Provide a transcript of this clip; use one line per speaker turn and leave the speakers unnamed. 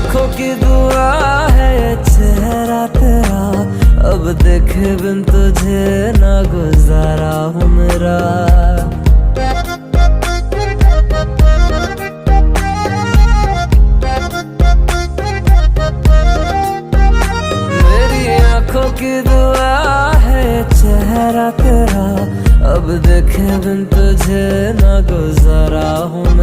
आंखों की दुआ है ये चेहरा तेरा, अब देखे बिन तुझे ना गुजारा हूँ मेरा। मेरी आंखों की दुआ है ये चेहरा तेरा, अब देखे बिन तुझे ना गुजारा हूँ